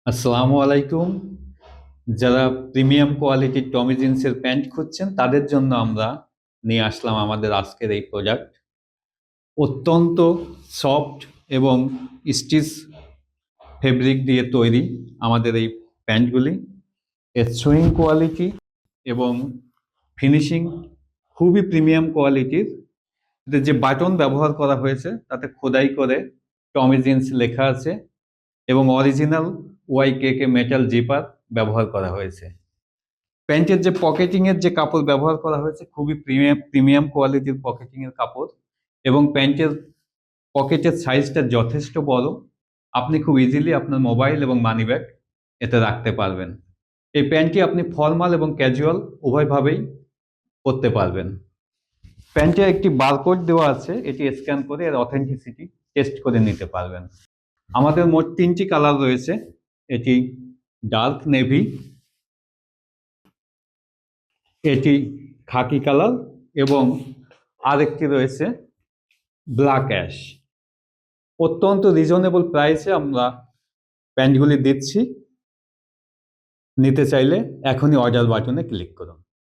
আসসালামু আলাইকুম। যারা প্রিমিয়াম কোয়ালিটির টমি জিন্সের প্যান্ট খুঁজছেন তাদের জন্য আমরা নিয়ে আসলাম আমাদের আজকের এই প্রোডাক্ট। অত্যন্ত সফট এবং স্টিচ ফেব্রিক দিয়ে তৈরি আমাদের এই প্যান্টগুলি। এর সুইং কোয়ালিটি এবং ফিনিশিং খুবই প্রিমিয়াম কোয়ালিটির। এতে যে বাটন ব্যবহার করা হয়েছে তাতে খোদাই করে টমি জিন্স লেখা আছে এবং অরিজিনাল ওয়াইকেকে মেটাল জিপার ব্যবহার করা হয়েছে। প্যান্টের যে পকেটিং এর যে কাপড় ব্যবহার করা হয়েছে খুবই প্রিমিয়াম কোয়ালিটির পকেটিং এর কাপড় এবং প্যান্টের পকেটের সাইজটা যথেষ্ট বড়। আপনি খুব ইজিলি আপনার মোবাইল এবং মানি ব্যাগ এতে রাখতে পারবেন। এই প্যান্টটি আপনি ফর্মাল এবং ক্যাজুয়াল উভয়ভাবেই পরতে পারবেন। প্যান্টে একটি বারকোড দেওয়া আছে, এটি স্ক্যান করে এর অথেন্টিসিটি টেস্ট করে নিতে পারবেন। আমাদের মোট 3টি কালার রয়েছে। এটি ডার্ক নেভি, এটি খাকি কালার এবং আরেকটি রয়েছে ব্ল্যাক অ্যাশ। অত্যন্ত রিজনেবল প্রাইসে আমরা প্যান্টগুলি দিচ্ছি। নিতে চাইলে এখনই অর্ডার বাটনে ক্লিক করুন।